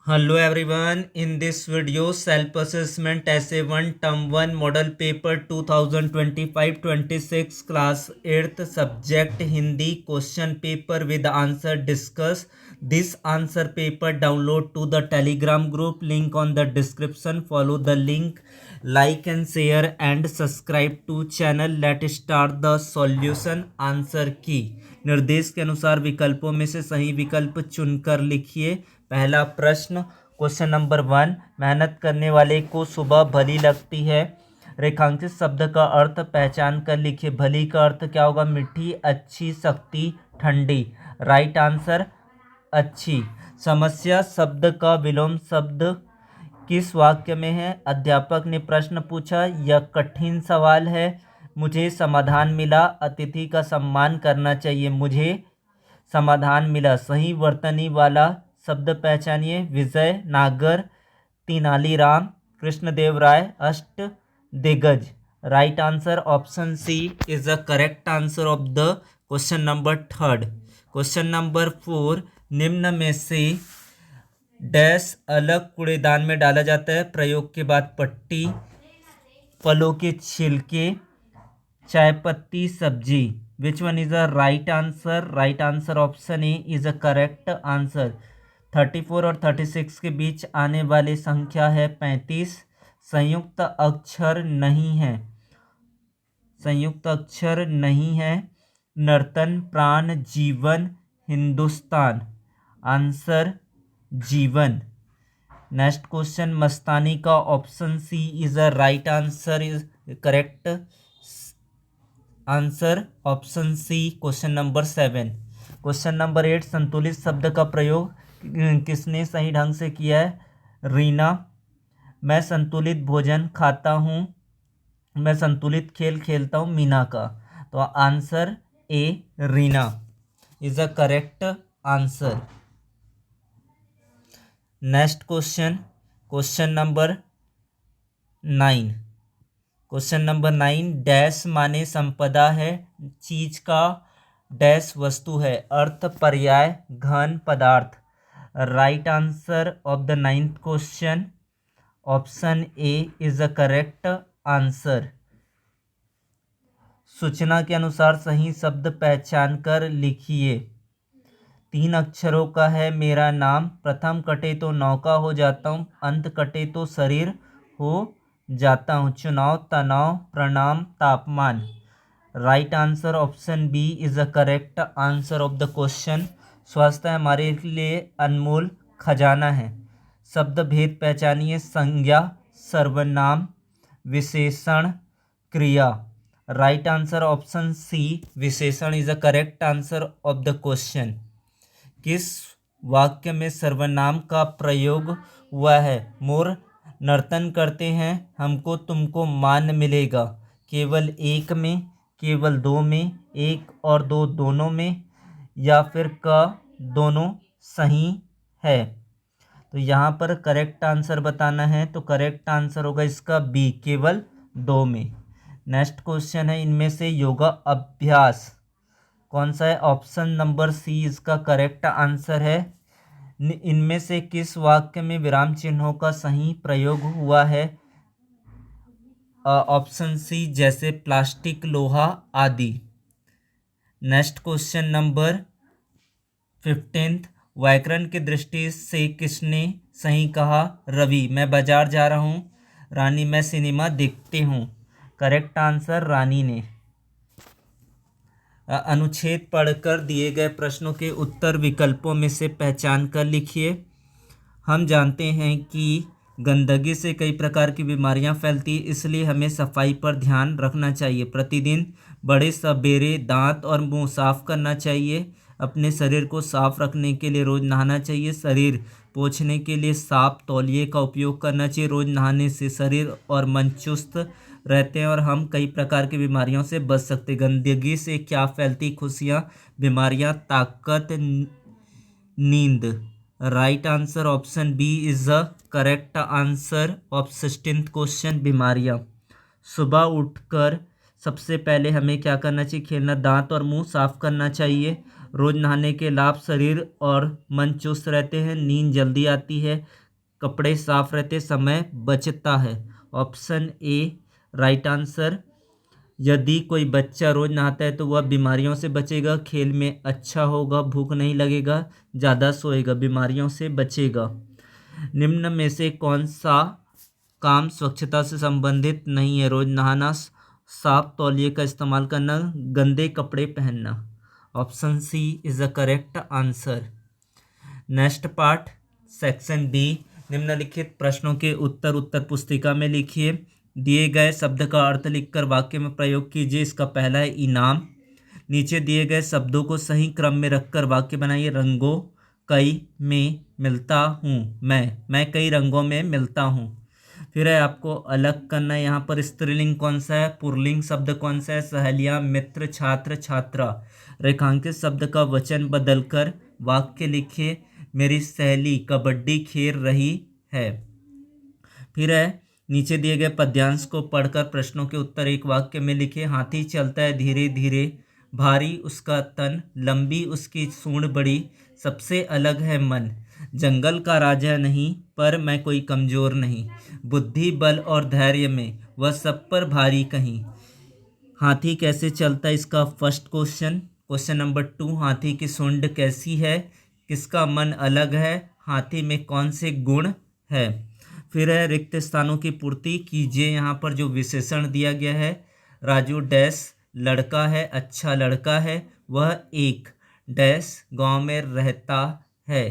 Hello everyone, in this video self-assessment essay 1 term 1 model paper 2025-26 class 8th subject Hindi question paper with answer discuss. This answer paper download to the telegram group, link on the description. Follow the link, like and share and subscribe to channel. Let's start the solution. Answer की निर्देश के अनुसार विकल्पों में से सही विकल्प चुनकर लिखिए। पहला प्रश्न क्वेश्चन नंबर 1, मेहनत करने वाले को सुबह भली लगती है। रेखांकित शब्द का अर्थ पहचान कर लिखिए। भली का अर्थ क्या होगा? मीठी, अच्छी, शक्ति, ठंडी। राइट आंसर अच्छी। समस्या शब्द का विलोम शब्द किस वाक्य में है? अध्यापक ने प्रश्न पूछा, यह कठिन सवाल है। मुझे समाधान मिला, अतिथि का सम्मान करना चाहिए। मुझे समाधान मिला। सही वर्तनी वाला शब्द पहचानिए। विजय नागर, तेनालीराम, कृष्णदेवराय, अष्ट दिग्गज। Right answer option C is the correct answer of the question number 3। Question number 4, निम्न में से डैश अलग कूड़ेदान में डाला जाता है। प्रयोग के बाद पट्टी, फलों के छिलके, चाय पत्ती, सब्जी। Which one is the right answer? Right answer option A is a correct answer. 34 और 36 के बीच आने वाली संख्या है 35। संयुक्त अक्षर नहीं है। संयुक्त अक्षर नहीं है। नर्तन, प्राण, जीवन, हिंदुस्तान। आंसर जीवन। नेक्स्ट क्वेश्चन, मस्तानी का option C is the right answer, is correct answer option C question number 7। Question number 8, संतुलित शब्द का प्रयोग किसने सही ढंग से किया है? रीना। मैं संतुलित भोजन खाता हूँ। मैं संतुलित खेल खेलता हूँ। मीना का। तो answer A Reena is a correct answer. Next question, question number 9। Question number 9, dash माने संपदा है। चीज का डैश वस्तु है। अर्थ पर्याय, घन, पदार्थ। Right answer of the 9th question option A is the correct answer. सूचना के अनुसार सही शब्द पहचान कर लिखिए। 3 अक्षरों का है मेरा नाम। प्रथम कटे तो नौका हो जाता हूँ, अंत कटे तो शरीर हो जाता हूँ। चुनाव, तनाव, प्रणाम, तापमान। Right answer option B is the correct answer of the question. स्वास्थ्य हमारे लिए अनमोल खजाना है। शब्द भेद पहचानिए। संज्ञा, सर्वनाम, विशेषण, क्रिया। राइट आंसर ऑप्शन सी विशेषण is the correct answer of the question. किस वाक्य में सर्वनाम का प्रयोग हुआ है? मोर नर्तन करते हैं, हमको तुमको मान मिलेगा। केवल एक में, केवल दो में, एक और दो दोनों में, या फिर का दोनों सही है। तो यहाँ पर करेक्ट आंसर बताना है, तो करेक्ट आंसर होगा इसका बी, केवल दो में। नेक्स्ट क्वेश्चन है, इनमें से योगा अभ्यास कौन सा है? ऑप्शन नंबर सी इसका करेक्ट आंसर है। इनमें से किस वाक्य में विराम चिन्हों का सही प्रयोग हुआ है? ऑप्शन सी, जैसे प्लास्टिक, लोहा आदि। नेक्स्ट क्वेश्चन नंबर 15, व्याकरण की दृष्टि से किसने सही कहा? रवि। मैं बाजार जा रहा हूँ। रानी, मैं सिनेमा देखती हूँ। करेक्ट आंसर रानी ने। अनुच्छेद पढ़कर दिए गए प्रश्नों के उत्तर विकल्पों में से पहचान कर लिखिए। हम जानते हैं कि गंदगी से कई प्रकार की बीमारियां फैलती, इसलिए हमें सफाई पर ध्यान रखना चाहिए। प्रतिदिन बड़े सवेरे दांत और मुंह साफ करना चाहिए। अपने शरीर को साफ रखने के लिए रोज़ नहाना चाहिए। शरीर पोंछने के लिए साफ तौलिए का उपयोग करना चाहिए। रोज़ नहाने से शरीर और मन चुस्त रहते हैं और हम कई प्रकार की बीमारियों से बच सकते हैं। गंदगी से क्या फैलती? खुशियाँ, बीमारियाँ, ताकत, नींद। Right answer option B is the correct answer of 16th question, बीमारियाँ। सुबह उठकर सबसे पहले हमें क्या करना चाहिए? खेलना, दांत और मुंह साफ करना चाहिए। रोज नहाने के लाभ, शरीर और मन चुस्त रहते हैं, नींद जल्दी आती है, कपड़े साफ रहते, समय बचता है। Option A right answer. यदि कोई बच्चा रोज नहाता है तो वह बीमारियों से बचेगा, खेल में अच्छा होगा, भूख नहीं लगेगा, ज़्यादा सोएगा, बीमारियों से बचेगा। निम्न में से कौन सा काम स्वच्छता से संबंधित नहीं है? रोज नहाना, साफ तौलिए का इस्तेमाल करना, गंदे कपड़े पहनना। Option C is the correct answer. Next part section B. निम्नलिखित प्रश्नों के उत्तर पुस्तिका में लिखिए। दिए गए शब्द का अर्थ लिखकर वाक्य में प्रयोग कीजिए। इसका पहला है इनाम। नीचे दिए गए शब्दों को सही क्रम में रखकर वाक्य बनाइए। रंगों कई में मिलता हूँ मैं कई रंगों में मिलता हूँ। फिर है आपको अलग करना है। यहाँ पर स्त्रीलिंग कौन सा है, पुल्लिंग शब्द कौन सा है, सहेलियाँ, मित्र, छात्र, छात्रा। रेखांकित शब्द का वचन बदलकर वाक्य लिखिए। मेरी सहेली कबड्डी खेल रही है। फिर है नीचे दिए गए पद्यांश को पढ़कर प्रश्नों के उत्तर एक वाक्य में लिखिए। हाथी चलता है धीरे धीरे, भारी उसका तन, लंबी उसकी सूंड बड़ी, सबसे अलग है मन, जंगल का राजा नहीं पर मैं कोई कमजोर नहीं, बुद्धि बल और धैर्य में वह सब पर भारी कहीं। हाथी कैसे चलता है, इसका फर्स्ट क्वेश्चन। क्वेश्चन नंबर 2, हाथी की सूंड कैसी है, किसका मन अलग है, हाथी में कौन से गुण है। फिर है रिक्त स्थानों की पूर्ति कीजिए। यहाँ पर जो विशेषण दिया गया है, राजू डैश लड़का है, अच्छा लड़का है, वह एक डैश गांव में रहता है,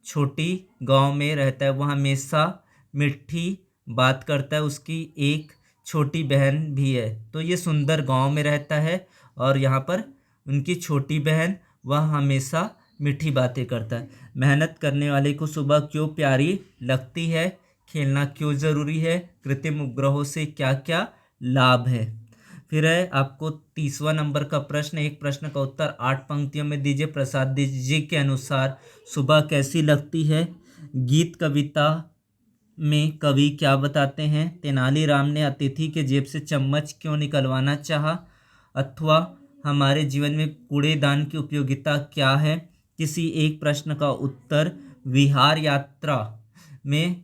छोटी गांव में रहता है, वह हमेशा मीठी बात करता है, उसकी एक छोटी बहन भी है। तो ये सुंदर गांव में रहता है और यहाँ पर उनकी छोटी बहन, वह हमेशा मीठी बातें करता है। मेहनत करने वाले को सुबह क्यों प्यारी लगती है, खेलना क्यों ज़रूरी है, कृत्रिम उपग्रहों से क्या क्या लाभ है। फिर है आपको 30वां नंबर का प्रश्न। एक प्रश्न का उत्तर 8 पंक्तियों में दीजिए। प्रसाद जी के अनुसार सुबह कैसी लगती है। गीत कविता में कवि क्या बताते हैं। तेनालीराम ने अतिथि के जेब से चम्मच क्यों निकलवाना चाहा, अथवा हमारे जीवन में कूड़ेदान की उपयोगिता क्या है। किसी एक प्रश्न का उत्तर विहार यात्रा में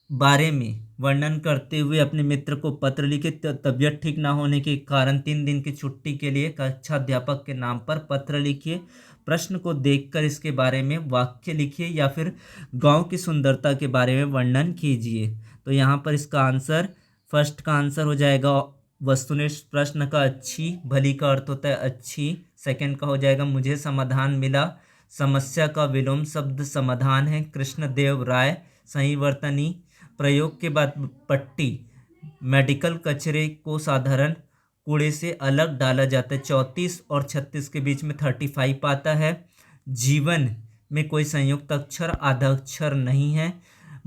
बारे में वर्णन करते हुए अपने मित्र को पत्र लिखे। तबीयत ठीक ना होने के कारण 3 दिन की छुट्टी के लिए कक्षा अध्यापक के नाम पर पत्र लिखिए। प्रश्न को देखकर इसके बारे में वाक्य लिखिए या फिर गांव की सुंदरता के बारे में वर्णन कीजिए। तो यहाँ पर इसका आंसर फर्स्ट का आंसर हो जाएगा वस्तुनिष्ठ प्रश्न का अच्छी, भली का अर्थ होता है अच्छी। सेकंड का हो जाएगा मुझे समाधान मिला, समस्या का विलोम शब्द समाधान है, कृष्णदेव राय। सही वर्तनी प्रयोग के बाद पट्टी, मेडिकल कचरे को साधारण कूड़े से अलग डाला जाता है। 34 और 36 के बीच में 35 आता है। जीवन में कोई संयुक्त अक्षर आधा अक्षर नहीं है।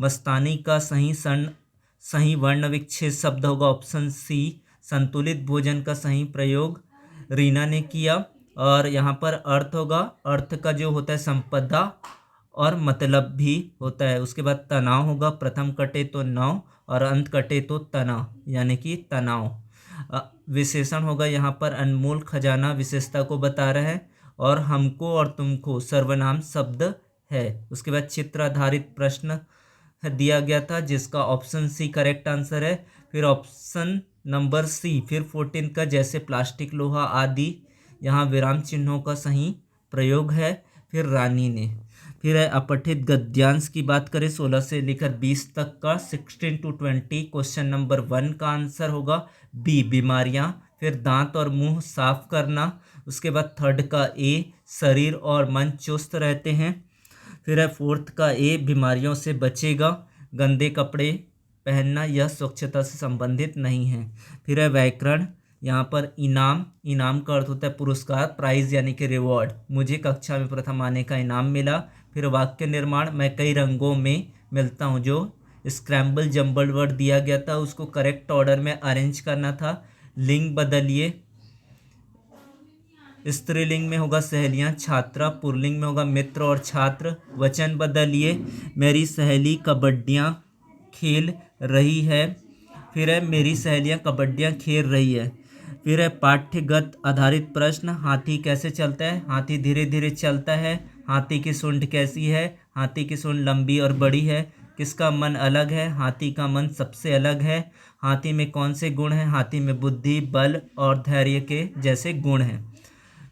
मस्तानी का सही वर्ण विच्छेद शब्द होगा ऑप्शन सी। संतुलित भोजन का सही प्रयोग रीना ने किया। और यहाँ पर अर्थ होगा, अर्थ का जो होता है संपदा और मतलब भी होता है। उसके बाद तनाव होगा, प्रथम कटे तो नौ और अंत कटे तो तना, यानी कि तनाव। विशेषण होगा यहाँ पर अनमोल खजाना विशेषता को बता रहा है, और हमको और तुमको सर्वनाम शब्द है। उसके बाद चित्र आधारित प्रश्न दिया गया था जिसका ऑप्शन सी करेक्ट आंसर है। फिर ऑप्शन नंबर सी, फिर 14 का जैसे प्लास्टिक, लोहा आदि, यहाँ विराम चिन्हों का सही प्रयोग है। फिर रानी ने। फिर है अपठित गद्यांश की बात करें 16 से लेकर 20 तक का 16 to 20। क्वेश्चन नंबर 1 का आंसर होगा बी बीमारियां। फिर दांत और मुंह साफ करना। उसके बाद थर्ड का ए शरीर और मन चुस्त रहते हैं। फिर है फोर्थ का ए बीमारियों से बचेगा। गंदे कपड़े पहनना यह स्वच्छता से संबंधित नहीं है। फिर है व्याकरण, यहाँ पर इनाम का अर्थ होता है पुरस्कार, प्राइज यानी कि रिवॉर्ड। मुझे कक्षा में प्रथम आने का इनाम मिला। फिर वाक्य निर्माण, मैं कई रंगों में मिलता हूँ। जो स्क्रैम्बल जम्बल वर्ड दिया गया था उसको करेक्ट ऑर्डर में अरेंज करना था। लिंग बदलिए, स्त्रीलिंग में होगा सहेलियाँ छात्रा, पुल्लिंग में होगा मित्र और छात्र। वचन बदलिए, मेरी सहेली कबड्डियाँ खेल रही है। फिर है मेरी सहेलियाँ कबड्डियाँ खेल रही है। फिर है पाठ्यगत आधारित प्रश्न। हाथी कैसे चलता है? हाथी धीरे धीरे चलता है। हाथी की सूंड कैसी है? हाथी की सूंड लंबी और बड़ी है। किसका मन अलग है? हाथी का मन सबसे अलग है। हाथी में कौन से गुण हैं? हाथी में बुद्धि, बल और धैर्य के जैसे गुण हैं।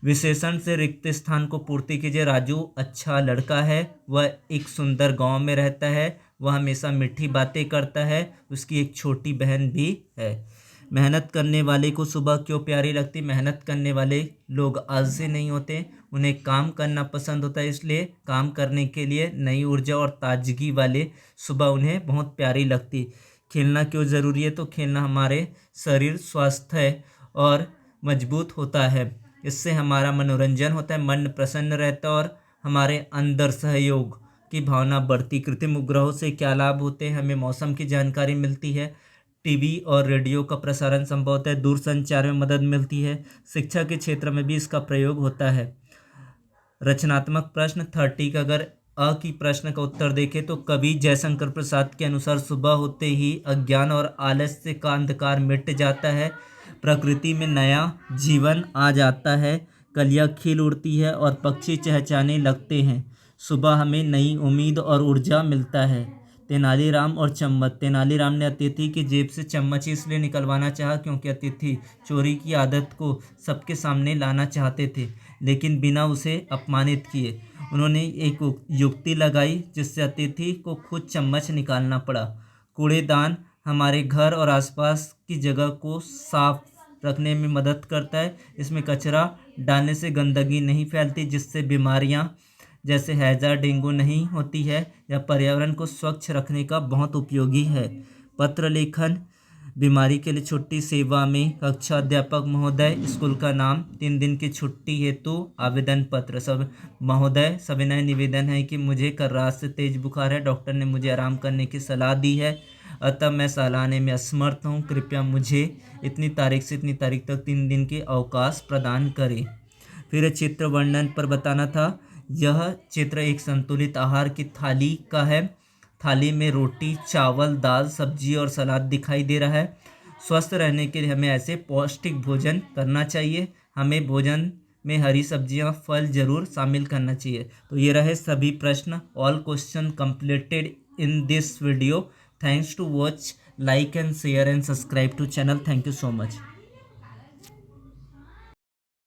विशेषण से रिक्त स्थान को पूर्ति कीजिए। राजू अच्छा लड़का है। वह एक सुंदर गांव में रहता है। वह हमेशा मीठी बातें करता है। उसकी एक छोटी बहन भी है। मेहनत करने वाले को सुबह क्यों प्यारी लगती? मेहनत करने वाले लोग आलसी नहीं होते, उन्हें काम करना पसंद होता है, इसलिए काम करने के लिए नई ऊर्जा और ताजगी वाले सुबह उन्हें बहुत प्यारी लगती। खेलना क्यों ज़रूरी है? तो खेलना हमारे शरीर स्वस्थ है और मजबूत होता है। इससे हमारा मनोरंजन होता है, मन प्रसन्न रहता है और हमारे अंदर सहयोग की भावना बढ़ती। कृत्रिम उपग्रहों से क्या लाभ होते हैं? हमें मौसम की जानकारी मिलती है। टीवी और रेडियो का प्रसारण संभव होता है। दूरसंचार में मदद मिलती है। शिक्षा के क्षेत्र में भी इसका प्रयोग होता है। रचनात्मक प्रश्न 30 का अगर अ की प्रश्न का उत्तर देखें तो कवि जयशंकर प्रसाद के अनुसार सुबह होते ही अज्ञान और आलस्य का अंधकार मिट जाता है। प्रकृति में नया जीवन आ जाता है। कलियां खिल उड़ती है और पक्षी चहचहाने लगते हैं। सुबह हमें नई उम्मीद और ऊर्जा मिलता है। तेनालीराम और चम्मच। तेनालीराम ने अतिथि की जेब से चम्मच इसलिए निकलवाना चाहा क्योंकि अतिथि चोरी की आदत को सबके सामने लाना चाहते थे, लेकिन बिना उसे अपमानित किए। उन्होंने एक युक्ति लगाई जिससे अतिथि को खुद चम्मच निकालना पड़ा। कूड़ेदान हमारे घर और आसपास की जगह को साफ रखने में मदद करता है। इसमें कचरा डालने से गंदगी नहीं फैलती, जिससे बीमारियां जैसे हैजा, डेंगू नहीं होती है। यह पर्यावरण को स्वच्छ रखने का बहुत उपयोगी है। पत्र लेखन बीमारी के लिए छुट्टी सेवा में कक्षा अध्यापक महोदय, स्कूल का नाम, 3 दिन की छुट्टी हेतु आवेदन पत्र। सब महोदय, सविनय निवेदन है कि मुझे कल रात से तेज बुखार है। डॉक्टर ने मुझे आराम करने की सलाह दी है, अतः मैं सालाने में असमर्थ हूँ। कृपया मुझे इतनी तारीख से इतनी तारीख तक 3 दिन के अवकाश प्रदान करें। फिर चित्र वर्णन पर बताना था। यह चित्र एक संतुलित आहार की थाली का है। थाली में रोटी, चावल, दाल, सब्जी और सलाद दिखाई दे रहा है। स्वस्थ रहने के लिए हमें ऐसे पौष्टिक भोजन करना चाहिए। हमें भोजन में हरी सब्जियां, फल जरूर शामिल करना चाहिए। तो ये रहे सभी प्रश्न। All question completed in this video. Thanks to watch, like and share and subscribe to channel. Thank you so much.